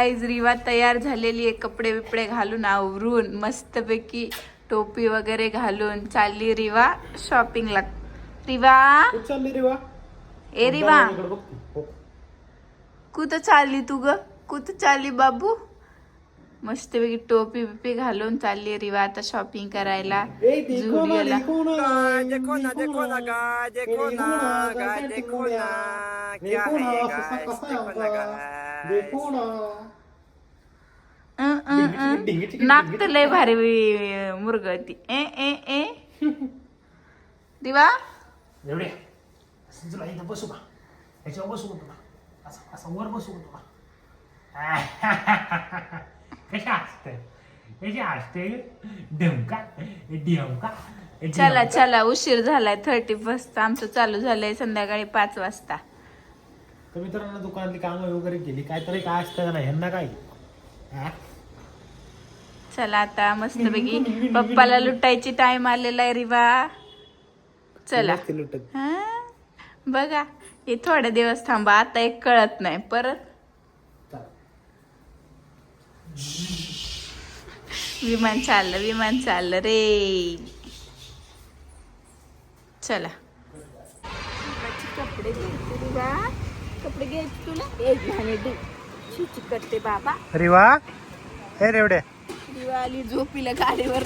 Guys Riva तयार झालेली आहे, कपडे बिपडे घालून आवरून मस्तपैकी टोपी वगैरे घालून चालली रिवा शॉपिंगला. रिवा चालली रिवा. ए रिवा कुठं चालली तू ग? कुठं चालली बाबू? मस्तपैकी टोपी बिपी घालून चालली रिवा आता शॉपिंग करायला झुडिओला. नाक तर लय भारी मुरगळती. ए ए ए दिवा एवढे तुला इथं बसू का? याच्यावर बसू का तुला? असं असं वर बसू का तुला? कशा असते कशा असते ढमका ढमका. चला चला उशीर झालाय. 31 आमचं चालू झालंय संध्याकाळी 5 वाजता. तर मित्रांनो दुकानातली कामं वगैरे केली काहीतरी काय असतं ना ह्यांना काय. चला आता मस्तपैकी पप्पाला लुटायची टाइम आलेला आहे रिवा. चला हा बघा हे थोडे दिवस थांबा आता एक कळत नाही परत विमान चाललं रे. चला कपडे घ्यायचे रिवा. कपडे घ्यायचे तुला एक घाणे दे चिची करते बाबा. रिवा हे रेवड्या दिवाळी झोपीला गाडीवर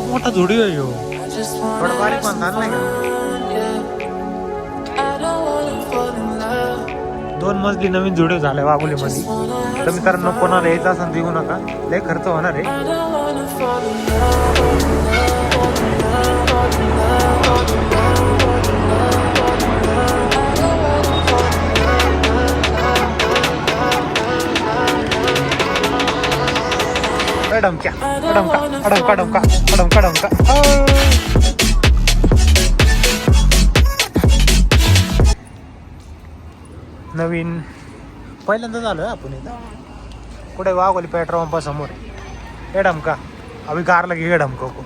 मोठा झोडी आहे थोडं बारीक म्हणतात नाही का. 2 मजली नवीन झोडी झालाय वाघोलीमध्ये. तर मित्रांनो कोणाला यायचं असेल देऊ नका लय खर्च होणार आहे. अडमक्या अडमका अडमका अडमका अडमका अडमका. नवीन पहिल्यांदा झालं आपण इथं कुठे वाघोली पेट्रोल पंपा समोर. एडमका अभी कार लगी एडमका को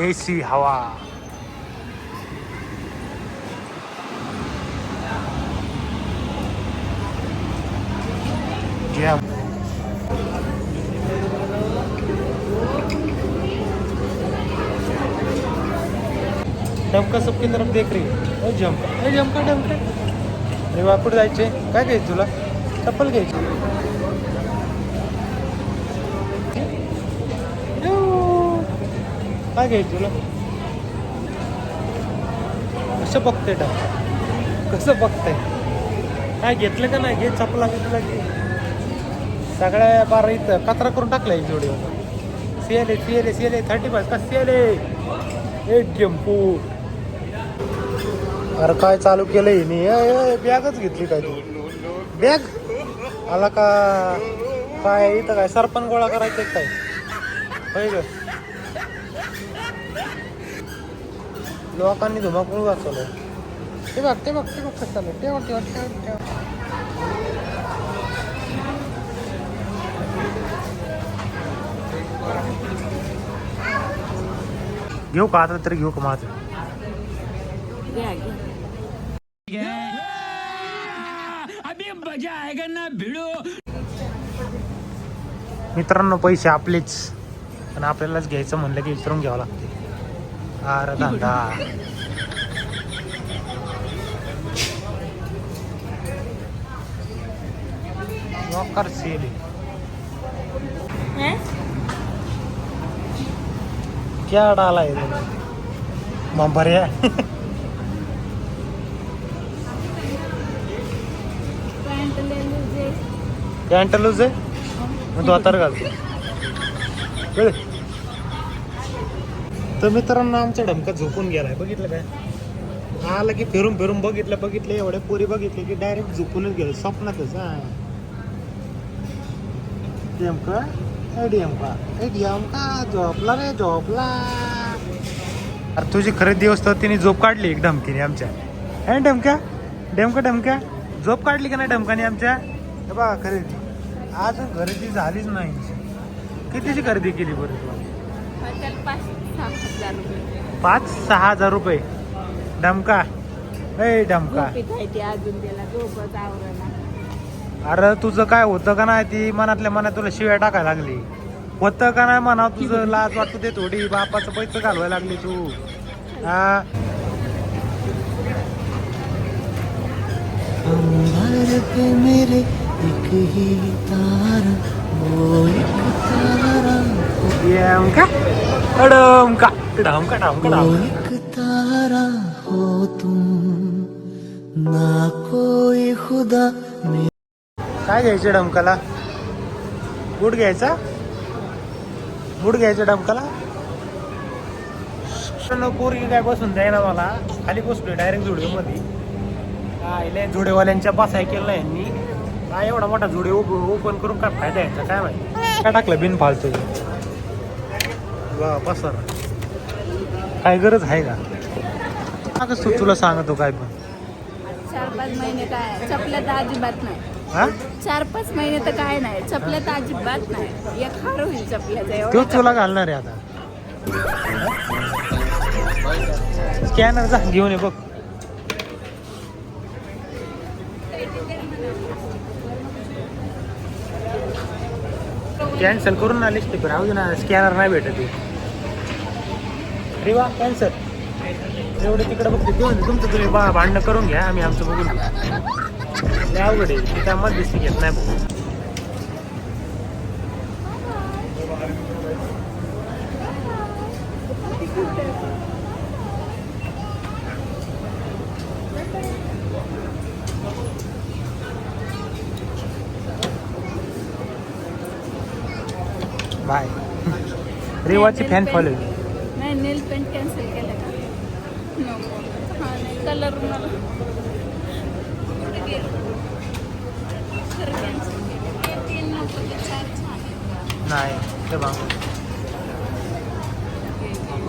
AC हवा. डमका सबकी तरफ देख रही है. जमका जमका डमका. अरे वापड जायचे काय घ्यायचं तुला? चप्पल घ्यायची. काय घ्यायचं तुला? कसं बघते डमका कसं बघते? काय घेतलं का नाही? घे चपला घेतला की सगळ्या बारा इथं कचरा करून टाकला एक जोडी. सेल 35 का सेल एक टेम्पो. अरे काय चालू केलंय मी बॅगच घेतली काय तू? बॅग आला का काय इथं काय सरपण गोळा करायचं काय होय ग? लोकांनी धुमाकूळ वाचवलं. ते बघ कसं चालू. ठेव घेऊ का आता तरी घेऊ का माझं? अभी मजा आएगा ना भिडो. मित्रांनो पैसे आपलेच पण आपल्यालाच घ्यायचं म्हणलं की विचारून घ्यावं लागते. अरे धंदा वॉकर सेल क्या डाला है मंबरिया. पॅन्ट लूज आहे मग तो आता घालतो. तर मित्रांनो आमचा ढमका झोपून गेलाय. बघितलं काय आलं की फिरून बघितलं एवढे पोरी बघितले की डायरेक्ट झोपूनच गेलो स्वप्नातच. ढमका झोपला रे झोपला. अरे तुझी खरेदी दिवस तर तिने झोप काढली एक ढमकीने आमच्या. ढमक्या झोप काढली का नाही ढमकाने आमच्या? हे बघा खरेदी अजून खरेदी झालीच नाही. कितीची खरेदी केली बरं तू? 5-6 हजार रुपये. ढमका ए ढमका अजून त्याला झोपच आवरला. अरे तुझं काय होतं का नाही ती मनातल्या मनात तुला शिव्या टाकायला लागली. होतं का नाही म्हणा तुझं लाज वाटू दे थोडी. बापाचं पैसे घालवायला लागली तू. हा अंबर पे मेरे एक ही तारा, वो एक तारा, येमका अडमका ढमका ढमका वो ढमका. एक तारा हो तुम, ना कोई खुदा मेरा. काय घ्यायचं डमकाला? बूट घ्यायचा? बूट घ्यायचं डमकाला? पोरगी काय बसून जाईना मला. खाली बसलोय डायरेक्ट झुडिओ मध्ये. काय लय झुडिओवाल्यांच्या बसाय केलं नाही यांनी. काय एवढा मोठा झुडिओ ओपन करून काय फायदा यायचा काय माहिती. काय टाकलं बिन फालतू वा बसर. काय गरज आहे का? तू तुला सांगतो काय पण. 4-5 महिने काय चपल्या तर अजिबात नाही. हा 4-5 महिने तर काय नाही चपल्या तर अजिबात नाही. एक हार होईल चपल्याचा तो एवढा. तुला घालणार आहे आता. स्कॅनर जा घेऊन ये बघ. कॅन्सल करून आलीस ते राहू ना. स्कॅनर नाही भेटत आहे. अरे वा कॅन्सल. एवढे तिकडे बघते घेऊन तुमचं तुम्ही भांडणं करून घ्या. आम्ही आमचं बघून लय अवघड आहे. त्या मध्यस्थी घेत नाही बघू. बाय. रेवाची फॅन फॉलोइंग. नाही नेल पेंट कॅन्सल केलं का? नको. हा नाही कलर मला कुठे गेलं? खरं कॅन्सल केलं. ते 3 नको ते 4 छान आहेत. नाही ते बघ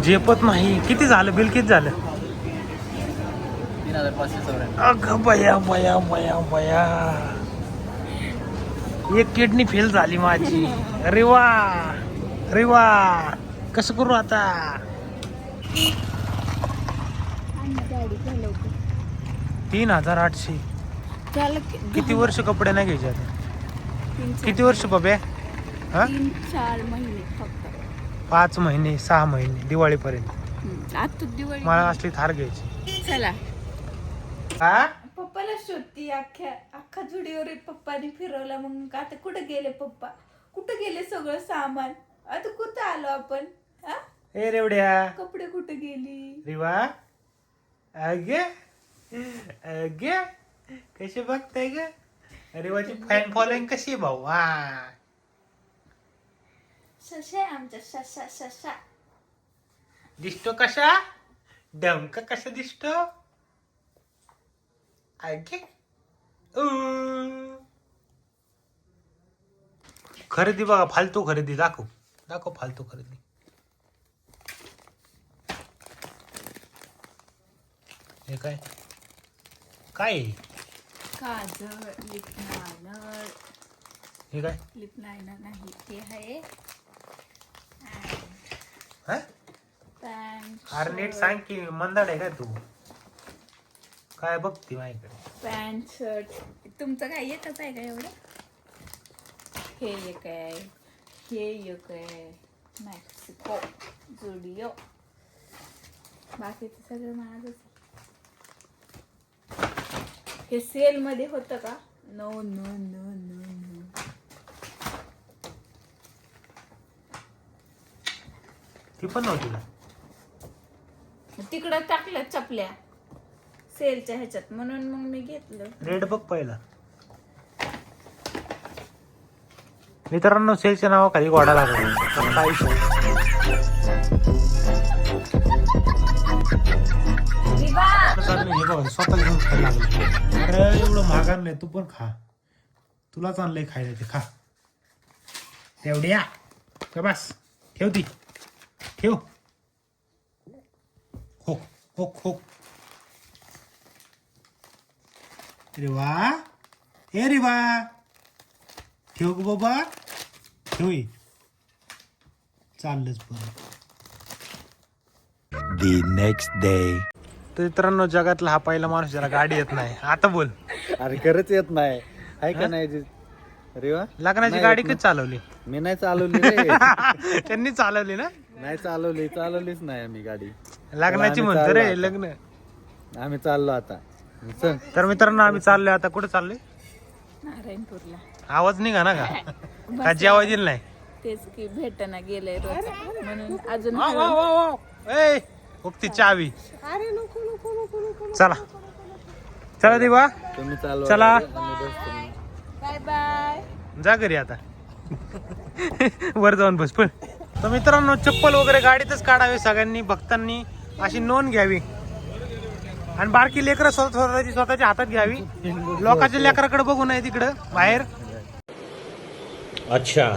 झेपत नाही. किती झालं बिल? किती झालं? 3584. अगं बया बया बया बया. एक किडनी फेल झाली माझी. अरे वा अरे वा. कसं करू आता? आणि गाडी चालवते. 3800. झालं किती वर्ष कपडे नाही घ्यायचे आता? 3-4 किती वर्ष बबे? हा 3-4 महिने फक्त. 5 महिने 6 महिने दिवाळीपर्यंत आता दिवाळी. मला असली थार घ्यायची. चला हा पप्पाला शोधती. अख्खा जुडीवर पप्पानी फिरवला. मग आता कुठं गेले पप्पा? कुठं गेले सगळं सामान? आता कुठं आलो आपण? हा ए रेवड्या. कपडे कुठे गेली? रिवा अगे अगे कशी बघताय ग? रिवाची फॅन फॉलोइंग कशी आहे भाऊ? हा शशा आहे आमच्या. शशा शशा. दिसतो कसा? डमका कसा दिसतो? अगे खरेदी बघा. फालतू खरेदी दाखव दाखव. फालतू खरेदी. हे काय काय आहे? काजळ लिप लायनर. हे काय? लिप लायनर नाही ते आहे हा पॅन्ट. अरे नीट सांग की मंदाड आहे काय तू? काय बघती माझ्याकडे? Pant shirt. तुमचं काय एकच आहे का एवढं? हे एक आहे. हे एक आहे. Mexico Zudio. बाकीचं सगळं माझंच आहे. हे सेल मध्ये होतं का? No no no no no. ती पण नव्हती का? तिकडं टाकलं चपल्या सेलच्या ह्याच्यात म्हणून मग मी घेतलं. रेड बघ पहिला. मित्रांनो सेलच्या नावाखाली गोडा लागला. काय हे बघ स्वतः घेऊन खायला लागलं. अरे एवढं महागार नाही. तू पण खा. तुलाच आणलंय खायला ते. खा तेवढ्या का बस. ठेव ती ठेव. हो हो हो. अरे वा. ए रे वा. ठेव ग बाबा. ठेव. चाललंच परत. The next day. तर मित्रांनो जगातला हा पहिला माणूस ज्याला गाडी येत नाही. आता बोल. अरे खरंच येत नाही. आहे का नाही रे वा? लग्नाची नाही गाडी येत कधी चालवली? मी नाही चालवली रे. त्यांनी चालवली ना. नाही चालवलीच नाही आम्ही गाडी. लग्नाची आम्ही म्हणतो चाललो रे आता. लग्न. आम्ही चाललो आता. चल. तर मित्रांनो आम्ही चाललोय आता. कुठे चाललोय? नारायणपूरला. आवाज निघा ना का जेवाय दिलं नाही? तेच की भेटना गेलंय रोज म्हणून अजून वा, वा, वा, वा. ए, उगती चावी. चला चला देवा तुम्ही चालवा. चला. आम्ही बसतो. Bye bye. जा घरी आता. वर जाऊन बस पण. तर मित्रांनो चप्पल वगैरे गाडीतच काढावी सगळ्यांनी, भक्तांनी अशी नोंद घ्यावी आणि बारकी लेकरं स्वतःच्या हातात घ्यावी. लोकांच्या लेकराकडे बघू नये तिकडं बाहेर. अच्छा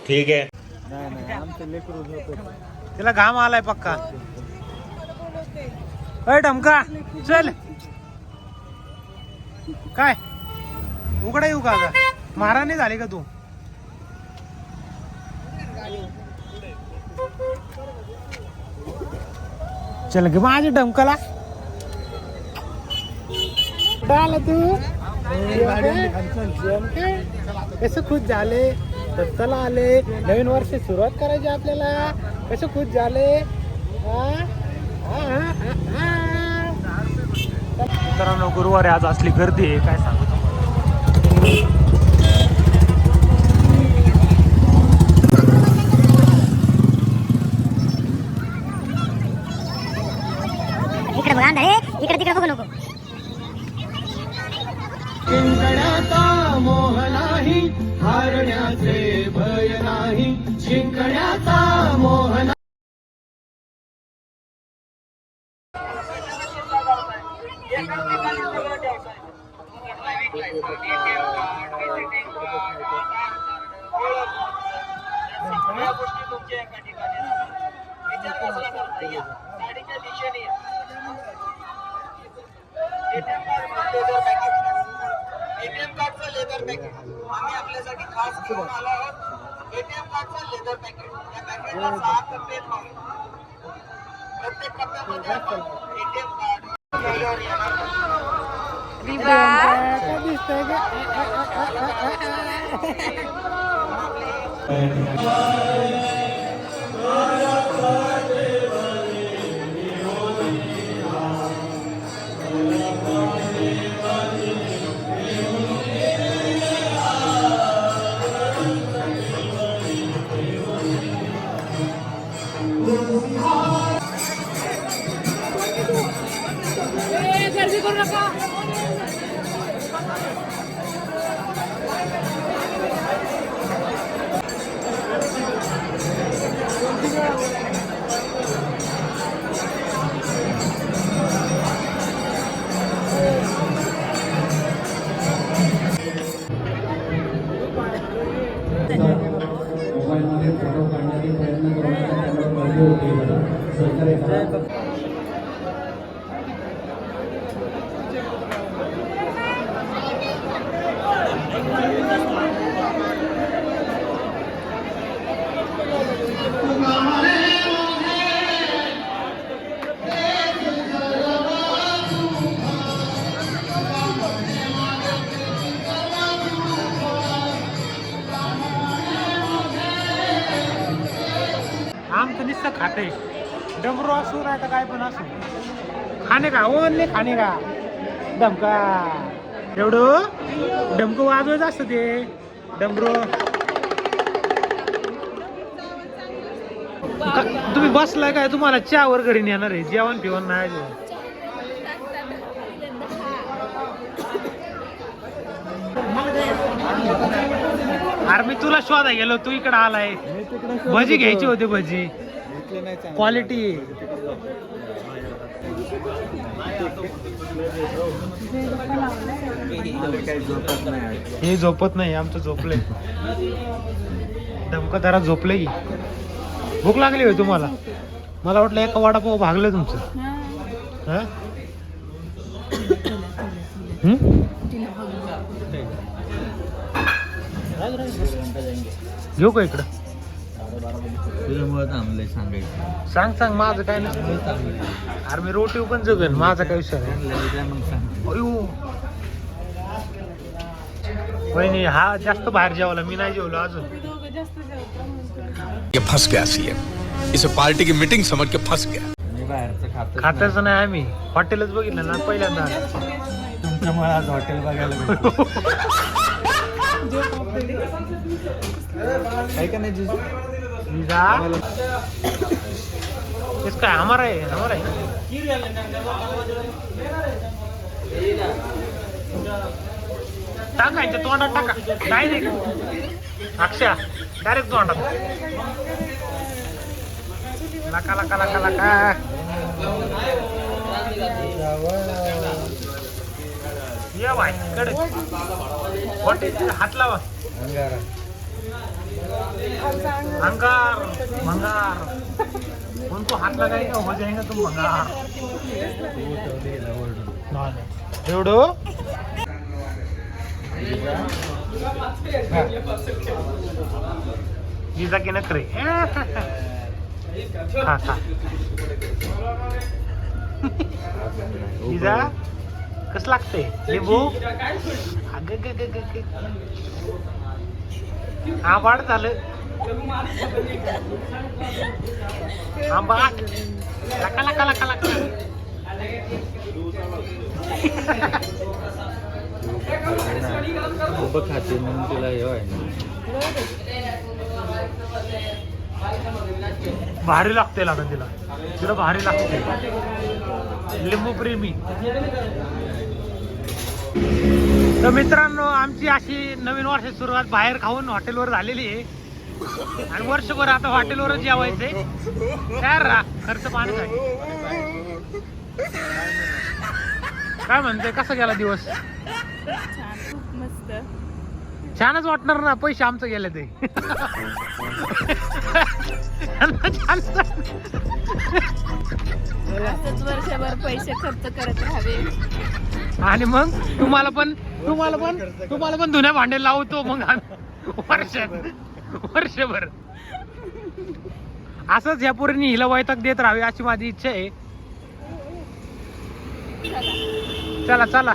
ठीक है. नाही आमचं लेकरू झोपत. तिला घाम आलाय पक्का. अय ढमका चल. काय उघडा येऊ का? महाराणी झाली का तू? चल ग माझ्या ढमकाला. डाल तू कसं खुश झाले. चला आले, नवीन वर्ष सुरुवात करायची आपल्याला. कसं खुश झाले. मित्रांनो गुरुवारी आज असली गर्दी आहे काय सांगू तुम्हाला. इकडे बघा अंधारे, इकडे तिकडे बघू नको. शिंकण्याचा मोह नाही, हारण्याचे भय नाही. शिंकण्याचा मोह नाही. एटीएम कार्डचं लेदर पॅकेट आम्ही आपल्यासाठी खास घेऊन आलो आहोत. एटीएम कार्डचं लेदर पॅकेट. या पॅकेटला 6 टप्पे आहेत. प्रत्येक टप्प्यामध्ये आपण एटीएम कार्ड ठेवल्यावर येणार रिवा आमचं नुसतं खाते. डमरू असू नाही तर काय पण असू. खाणे का ओनली खाणे का डमका. एवढं डमकं वाजवायचं असतं ते डमरू. तुम्ही बसलाय काय? तुम्हाला चहावर घरी नेणार आहे. जेवण पिवण नाही. अरे मी तुला शोधा गेलो, तू इकडे आलाय. भजी घ्यायची होती. भजी क्वालिटी. हे झोपत नाही. आमचं झोपलंय. धमका जरा झोपलंय की. भूक लागली होय तुम्हाला? मला वाटलं एका वडापाव भागलं तुमचं. हा घेऊ का इकडं? तुझ्यामुळे थांबलंय सांगायचं. सांग सांग. माझं काय नसतं. अरे मी रोटी पण जगन. माझा काय विषय आहे. मग सांग. अयो वहिनी हा जास्त बाहेर जेवला, मी नाही जेवलो अजून. ये फंस गया सीएम, इसे पार्टी की मीटिंग समझ के फंस गया. मी बाहेरचं खातच नाही आम्ही, हॉटेलच बघितलं ना पहिल्यांदा. तुमच्यामुळे आज हॉटेल बघायला भेटलं. काय का नाही जिजू? इसका हमारा है, हमारा है. टाकायचं तोंडात टाका, डायरेक्ट अक्षा डायरेक्ट तोंडात. लका लका लका लका. ये बाय कडे हॉटेल हात लावा. अंगार भंगार उनको हाथ लगाएगा हो जाएगा तुम भंगार. एवढो विजा की नखरे. खा खा विजा कस लागते लिंबू. आंबाड झालं. आंबाट लका लका लका लका. उभं खाते म्हणून तिला हे आहे ना. भारी लागते लागत तिला, तिला भारी लागते. लिंबू प्रेमी. तर मित्रांनो आमची अशी नवीन वर्षाची सुरुवात बाहेर खाऊन हॉटेलवर झालेली आहे. आणि वर्षभर आता हॉटेलवरच जेवायचंय. तयार राहा, खर्च पाणी आहे. काय म्हणते, कसा गेला दिवस? खूप मस्त. छानच वाटणार ना, पैसे आमचं गेले ते. असंच वर्षभर पैसे खर्च करत राहावे. आणि मग तुम्हाला पण धुण्या भांडे लावतो मग आम्ही वर्षभर. असंच या पोरीने हिला वैताग देत राहावे अशी माझी इच्छा आहे. चला चला.